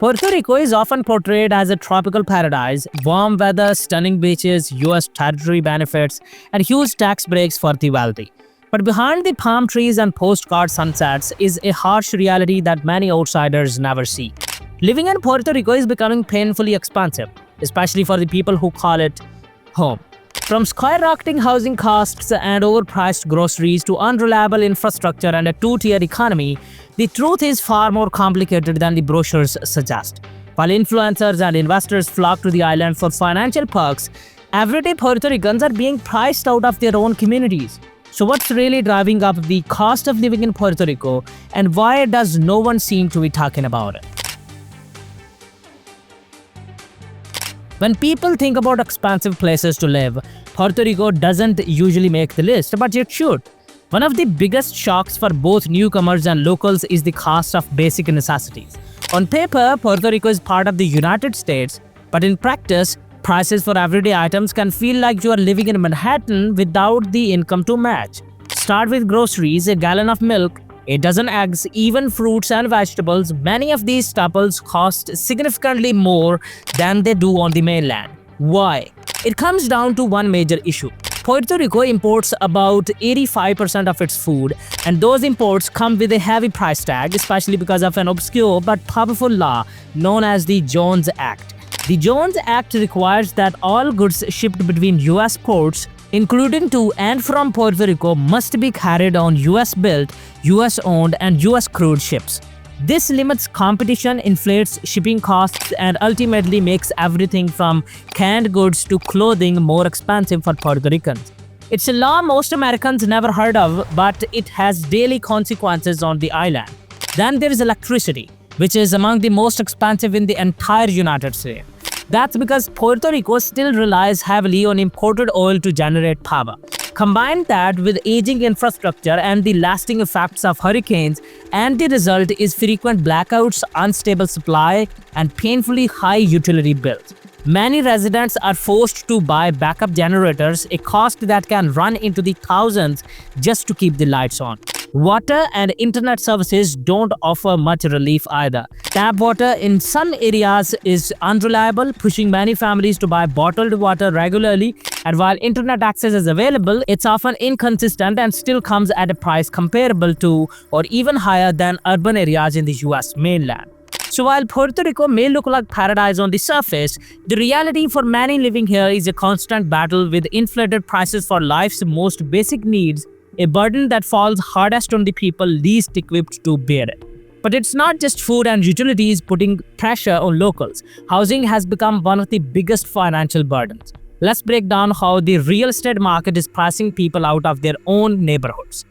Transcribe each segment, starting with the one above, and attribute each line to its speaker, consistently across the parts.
Speaker 1: Puerto Rico is often portrayed as a tropical paradise, warm weather, stunning beaches, US territory benefits, and huge tax breaks for the wealthy. But behind the palm trees and postcard sunsets is a harsh reality that many outsiders never see. Living in Puerto Rico is becoming painfully expensive, especially for the people who call it home. From skyrocketing housing costs and overpriced groceries to unreliable infrastructure and a two-tier economy, the truth is far more complicated than the brochures suggest. While influencers and investors flock to the island for financial perks, everyday Puerto Ricans are being priced out of their own communities. So what's really driving up the cost of living in Puerto Rico, and why does no one seem to be talking about it? When people think about expensive places to live, Puerto Rico doesn't usually make the list, but it should. One of the biggest shocks for both newcomers and locals is the cost of basic necessities. On paper, Puerto Rico is part of the United States, but in practice, prices for everyday items can feel like you are living in Manhattan without the income to match. Start with groceries, a gallon of milk, a dozen eggs, even fruits and vegetables. Many of these staples cost significantly more than they do on the mainland. Why? It comes down to one major issue. Puerto Rico imports about 85% of its food, and those imports come with a heavy price tag, especially because of an obscure but powerful law known as the Jones Act. The Jones Act requires that all goods shipped between US ports, including to and from Puerto Rico, must be carried on US-built, US-owned, and US-crewed ships. This limits competition, inflates shipping costs, and ultimately makes everything from canned goods to clothing more expensive for Puerto Ricans. It's a law most Americans never heard of, but it has daily consequences on the island. Then there is electricity, which is among the most expensive in the entire United States. That's because Puerto Rico still relies heavily on imported oil to generate power. Combine that with aging infrastructure and the lasting effects of hurricanes, and the result is frequent blackouts, unstable supply, and painfully high utility bills. Many residents are forced to buy backup generators, a cost that can run into the thousands just to keep the lights on. Water and internet services don't offer much relief either. Tap water in some areas is unreliable, pushing many families to buy bottled water regularly, and while internet access is available, it's often inconsistent and still comes at a price comparable to or even higher than urban areas in the US mainland. So while Puerto Rico may look like paradise on the surface, the reality for many living here is a constant battle with inflated prices for life's most basic needs, a burden that falls hardest on the people least equipped to bear it. But it's not just food and utilities putting pressure on locals. Housing has become one of the biggest financial burdens. Let's break down how the real estate market is pricing people out of their own neighborhoods.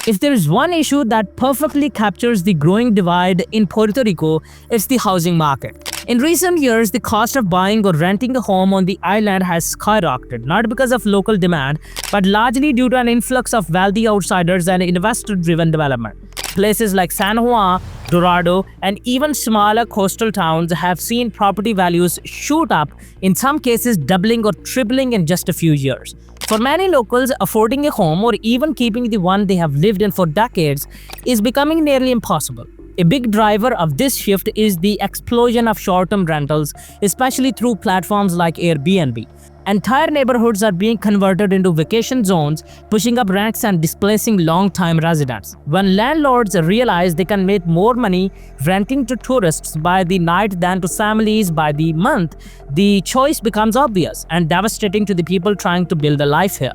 Speaker 1: If there is one issue that perfectly captures the growing divide in Puerto Rico, it's the housing market. In recent years, the cost of buying or renting a home on the island has skyrocketed, not because of local demand, but largely due to an influx of wealthy outsiders and investor-driven development. Places like San Juan, Dorado, and even smaller coastal towns have seen property values shoot up, in some cases doubling or tripling in just a few years. For many locals, affording a home or even keeping the one they have lived in for decades is becoming nearly impossible. A big driver of this shift is the explosion of short-term rentals, especially through platforms like Airbnb. Entire neighborhoods are being converted into vacation zones, pushing up rents and displacing long-time residents. When landlords realize they can make more money renting to tourists by the night than to families by the month, the choice becomes obvious and devastating to the people trying to build a life here.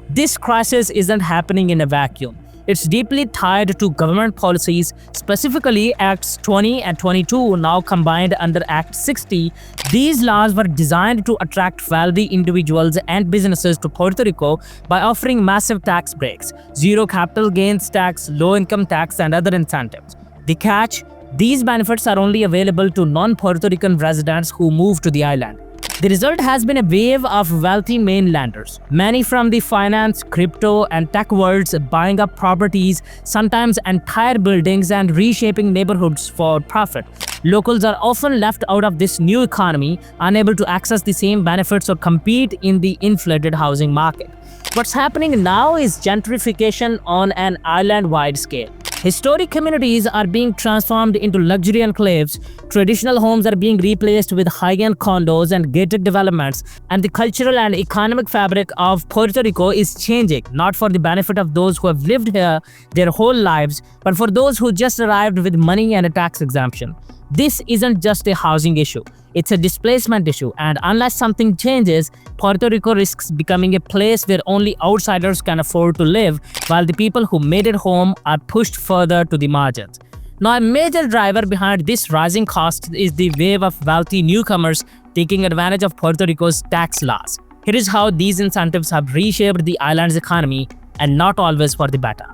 Speaker 1: This crisis isn't happening in a vacuum. It's deeply tied to government policies, specifically Acts 20 and 22, now combined under Act 60. These laws were designed to attract wealthy individuals and businesses to Puerto Rico by offering massive tax breaks, zero capital gains tax, low income tax, and other incentives. The catch? These benefits are only available to non-Puerto Rican residents who move to the island. The result has been a wave of wealthy mainlanders, many from the finance, crypto, and tech worlds, buying up properties, sometimes entire buildings, and reshaping neighborhoods for profit. Locals are often left out of this new economy, unable to access the same benefits or compete in the inflated housing market. What's happening now is gentrification on an island-wide scale. Historic communities are being transformed into luxury enclaves, traditional homes are being replaced with high-end condos and gated developments, and the cultural and economic fabric of Puerto Rico is changing, not for the benefit of those who have lived here their whole lives, but for those who just arrived with money and a tax exemption. This isn't just a housing issue, it's a displacement issue, and unless something changes, Puerto Rico risks becoming a place where only outsiders can afford to live, while the people who made it home are pushed further to the margins. Now, a major driver behind this rising cost is the wave of wealthy newcomers taking advantage of Puerto Rico's tax laws. Here is how these incentives have reshaped the island's economy, and not always for the better.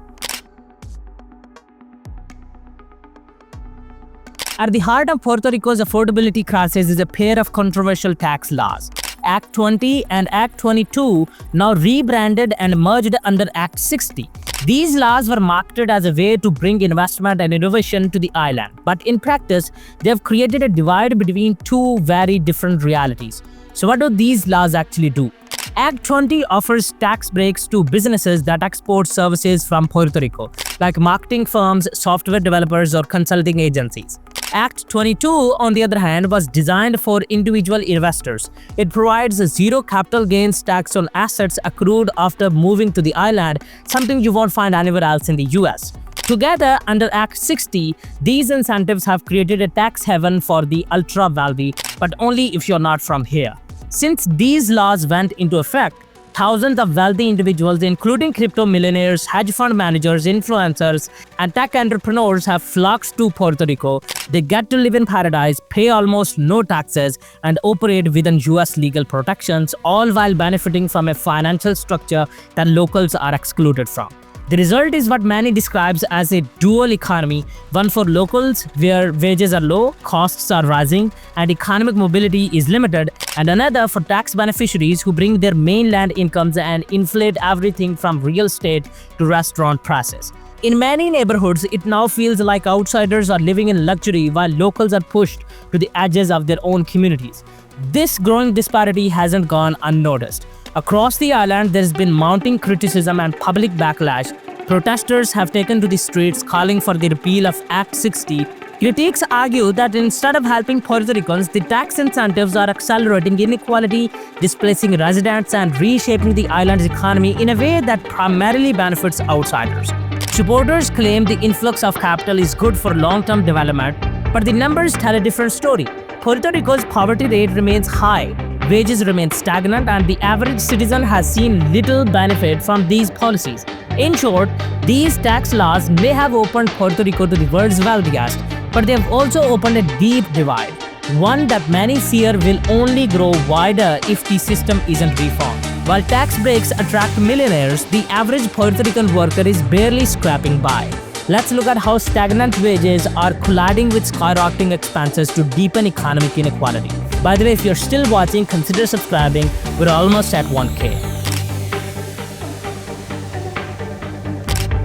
Speaker 1: At the heart of Puerto Rico's affordability crisis is a pair of controversial tax laws. Act 20 and Act 22, now rebranded and merged under Act 60. These laws were marketed as a way to bring investment and innovation to the island, but in practice, they have created a divide between two very different realities. So what do these laws actually do? Act 20 offers tax breaks to businesses that export services from Puerto Rico, like marketing firms, software developers, or consulting agencies. Act 22, on the other hand, was designed for individual investors. It provides a zero capital gains tax on assets accrued after moving to the island, something you won't find anywhere else in the US. Together, under Act 60, these incentives have created a tax haven for the ultra-wealthy, but only if you're not from here. Since these laws went into effect, thousands of wealthy individuals, including crypto millionaires, hedge fund managers, influencers, and tech entrepreneurs have flocked to Puerto Rico. They get to live in paradise, pay almost no taxes, and operate within US legal protections, all while benefiting from a financial structure that locals are excluded from. The result is what many describes as a dual economy, one for locals where wages are low, costs are rising, and economic mobility is limited, and another for tax beneficiaries who bring their mainland incomes and inflate everything from real estate to restaurant prices. In many neighborhoods, it now feels like outsiders are living in luxury while locals are pushed to the edges of their own communities. This growing disparity hasn't gone unnoticed. Across the island, there has been mounting criticism and public backlash. Protesters have taken to the streets calling for the repeal of Act 60. Critics argue that instead of helping Puerto Ricans, the tax incentives are accelerating inequality, displacing residents, and reshaping the island's economy in a way that primarily benefits outsiders. Supporters claim the influx of capital is good for long-term development, but the numbers tell a different story. Puerto Rico's poverty rate remains high, wages remain stagnant, and the average citizen has seen little benefit from these policies. In short, these tax laws may have opened Puerto Rico to the world's wealthiest, but they have also opened a deep divide, one that many fear will only grow wider if the system isn't reformed. While tax breaks attract millionaires, the average Puerto Rican worker is barely scraping by. Let's look at how stagnant wages are colliding with skyrocketing expenses to deepen economic inequality. By the way, if you're still watching, consider subscribing. We're almost at 1K.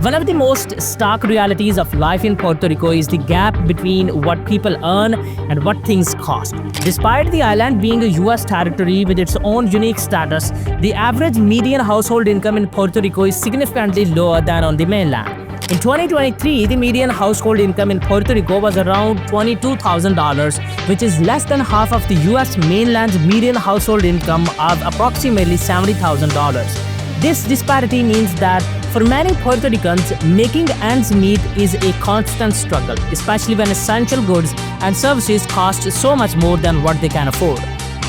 Speaker 1: One of the most stark realities of life in Puerto Rico is the gap between what people earn and what things cost. Despite the island being a US territory with its own unique status, the average median household income in Puerto Rico is significantly lower than on the mainland. In 2023, the median household income in Puerto Rico was around $22,000, which is less than half of the US mainland's median household income of approximately $70,000. This disparity means that for many Puerto Ricans, making ends meet is a constant struggle, especially when essential goods and services cost so much more than what they can afford.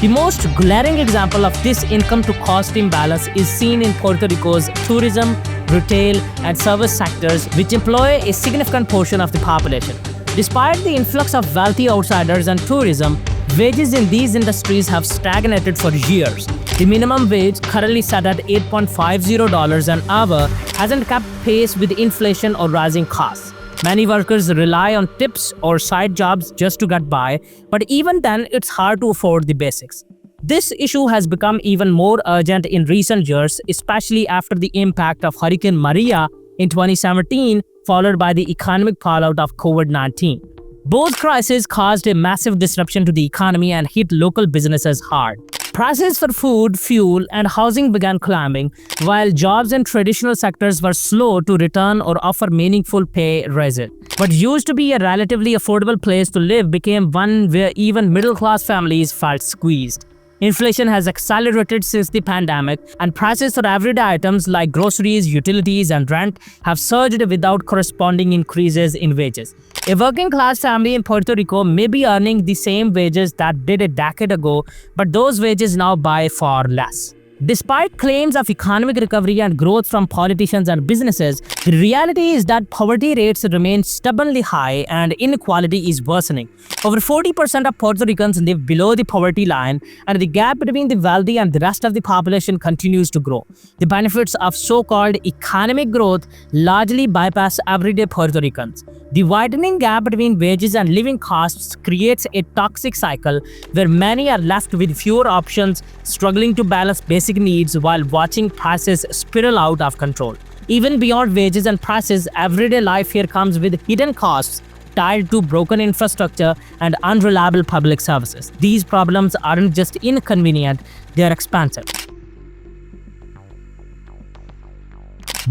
Speaker 1: The most glaring example of this income-to-cost imbalance is seen in Puerto Rico's tourism, retail, and service sectors, which employ a significant portion of the population. Despite the influx of wealthy outsiders and tourism, wages in these industries have stagnated for years. The minimum wage, currently set at $8.50 an hour, hasn't kept pace with inflation or rising costs. Many workers rely on tips or side jobs just to get by, but even then, it's hard to afford the basics. This issue has become even more urgent in recent years, especially after the impact of Hurricane Maria in 2017, followed by the economic fallout of COVID-19. Both crises caused a massive disruption to the economy and hit local businesses hard. Prices for food, fuel, and housing began climbing, while jobs in traditional sectors were slow to return or offer meaningful pay raises. What used to be a relatively affordable place to live became one where even middle-class families felt squeezed. Inflation has accelerated since the pandemic, and prices for everyday items like groceries, utilities, and rent have surged without corresponding increases in wages. A working-class family in Puerto Rico may be earning the same wages that did a decade ago, but those wages now buy far less. Despite claims of economic recovery and growth from politicians and businesses, the reality is that poverty rates remain stubbornly high and inequality is worsening. Over 40% of Puerto Ricans live below the poverty line, and the gap between the wealthy and the rest of the population continues to grow. The benefits of so-called economic growth largely bypass everyday Puerto Ricans. The widening gap between wages and living costs creates a toxic cycle where many are left with fewer options, struggling to balance basic needs while watching prices spiral out of control. Even beyond wages and prices, everyday life here comes with hidden costs tied to broken infrastructure and unreliable public services. These problems aren't just inconvenient, they are expensive.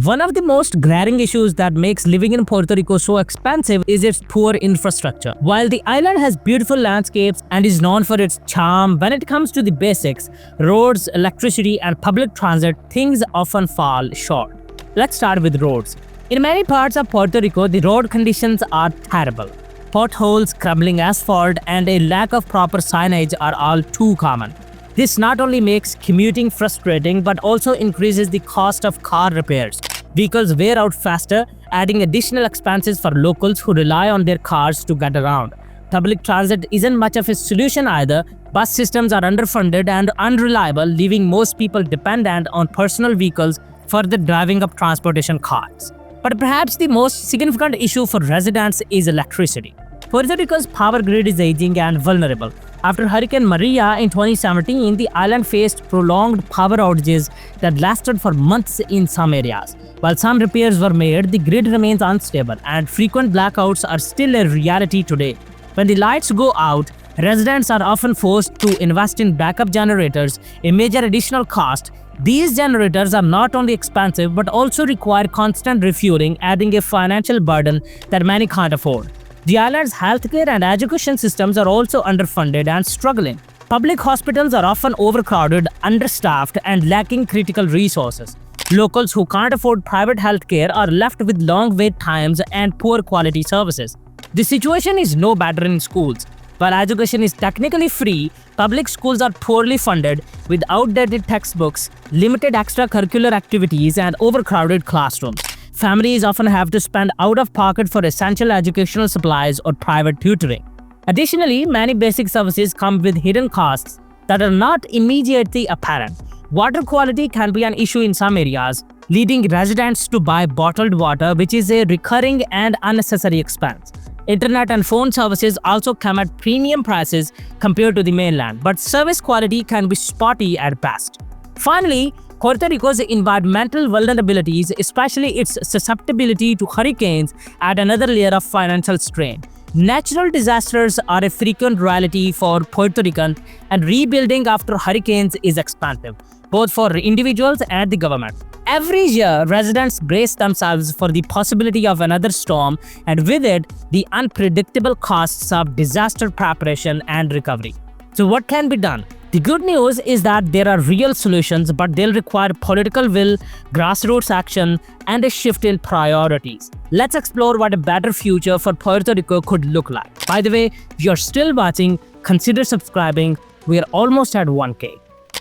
Speaker 1: One of the most glaring issues that makes living in Puerto Rico so expensive is its poor infrastructure. While the island has beautiful landscapes and is known for its charm, when it comes to the basics, roads, electricity, and public transit, things often fall short. Let's start with roads. In many parts of Puerto Rico, the road conditions are terrible. Potholes, crumbling asphalt, and a lack of proper signage are all too common. This not only makes commuting frustrating but also increases the cost of car repairs. Vehicles wear out faster, adding additional expenses for locals who rely on their cars to get around. Public transit isn't much of a solution either. Bus systems are underfunded and unreliable, leaving most people dependent on personal vehicles, further driving up transportation costs. But perhaps the most significant issue for residents is electricity. Puerto Rico's power grid is aging and vulnerable. After Hurricane Maria in 2017, the island faced prolonged power outages that lasted for months in some areas. While some repairs were made, the grid remains unstable, and frequent blackouts are still a reality today. When the lights go out, residents are often forced to invest in backup generators, a major additional cost. These generators are not only expensive but also require constant refueling, adding a financial burden that many can't afford. The island's healthcare and education systems are also underfunded and struggling. Public hospitals are often overcrowded, understaffed, and lacking critical resources. Locals who can't afford private healthcare are left with long wait times and poor quality services. The situation is no better in schools. While education is technically free, public schools are poorly funded with outdated textbooks, limited extracurricular activities, and overcrowded classrooms. Families often have to spend out of pocket for essential educational supplies or private tutoring. Additionally, many basic services come with hidden costs that are not immediately apparent. Water quality can be an issue in some areas, leading residents to buy bottled water, which is a recurring and unnecessary expense. Internet and phone services also come at premium prices compared to the mainland, but service quality can be spotty at best. Finally, Puerto Rico's environmental vulnerabilities, especially its susceptibility to hurricanes, add another layer of financial strain. Natural disasters are a frequent reality for Puerto Ricans, and rebuilding after hurricanes is expensive, both for individuals and the government. Every year, residents brace themselves for the possibility of another storm, and with it, the unpredictable costs of disaster preparation and recovery. So what can be done? The good news is that there are real solutions, but they'll require political will, grassroots action, and a shift in priorities. Let's explore what a better future for Puerto Rico could look like. By the way, if you're still watching, consider subscribing. We're almost at 1K.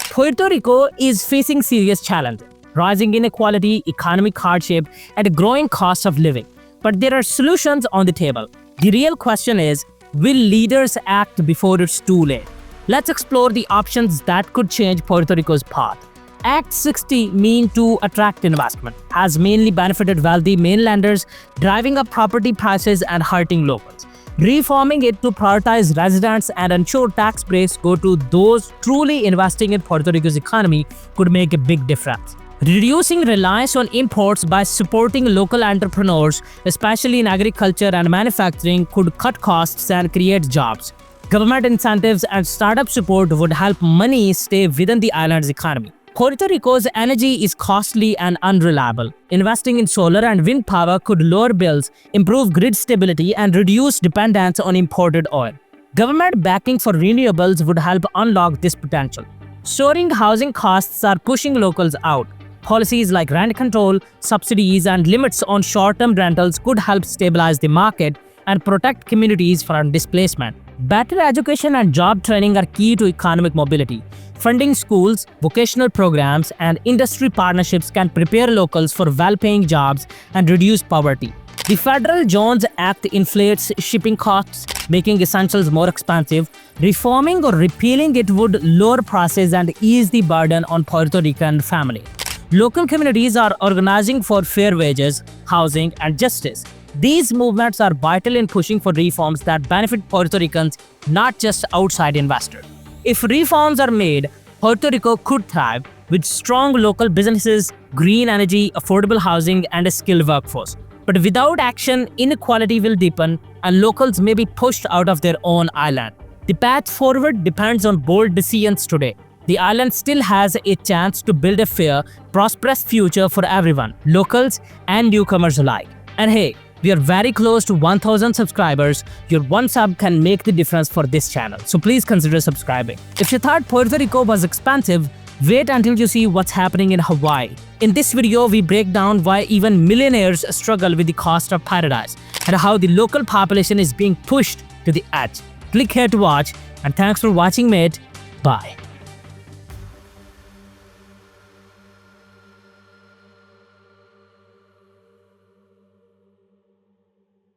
Speaker 1: Puerto Rico is facing serious challenges: rising inequality, economic hardship, and a growing cost of living. But there are solutions on the table. The real question is, will leaders act before it's too late? Let's explore the options that could change Puerto Rico's path. Act 60, mean to attract investment, has mainly benefited wealthy mainlanders, driving up property prices and hurting locals. Reforming it to prioritize residents and ensure tax breaks go to those truly investing in Puerto Rico's economy could make a big difference. Reducing reliance on imports by supporting local entrepreneurs, especially in agriculture and manufacturing, could cut costs and create jobs. Government incentives and startup support would help money stay within the island's economy. Puerto Rico's energy is costly and unreliable. Investing in solar and wind power could lower bills, improve grid stability, and reduce dependence on imported oil. Government backing for renewables would help unlock this potential. Soaring housing costs are pushing locals out. Policies like rent control, subsidies, and limits on short-term rentals could help stabilize the market and protect communities from displacement. Better education and job training are key to economic mobility. Funding schools, vocational programs, and industry partnerships can prepare locals for well-paying jobs and reduce poverty. The Federal Jones Act inflates shipping costs, making essentials more expensive. Reforming or repealing it would lower prices and ease the burden on Puerto Rican families. Local communities are organizing for fair wages, housing, and justice. These movements are vital in pushing for reforms that benefit Puerto Ricans, not just outside investors. If reforms are made, Puerto Rico could thrive with strong local businesses, green energy, affordable housing, and a skilled workforce. But without action, inequality will deepen and locals may be pushed out of their own island. The path forward depends on bold decisions today. The island still has a chance to build a fair, prosperous future for everyone, locals and newcomers alike. And hey, we are very close to 1,000 subscribers. Your one sub can make the difference for this channel, so please consider subscribing. If you thought Puerto Rico was expensive, wait until you see what's happening in Hawaii. In this video, we break down why even millionaires struggle with the cost of paradise and how the local population is being pushed to the edge. Click here to watch, and thanks for watching, mate. Bye.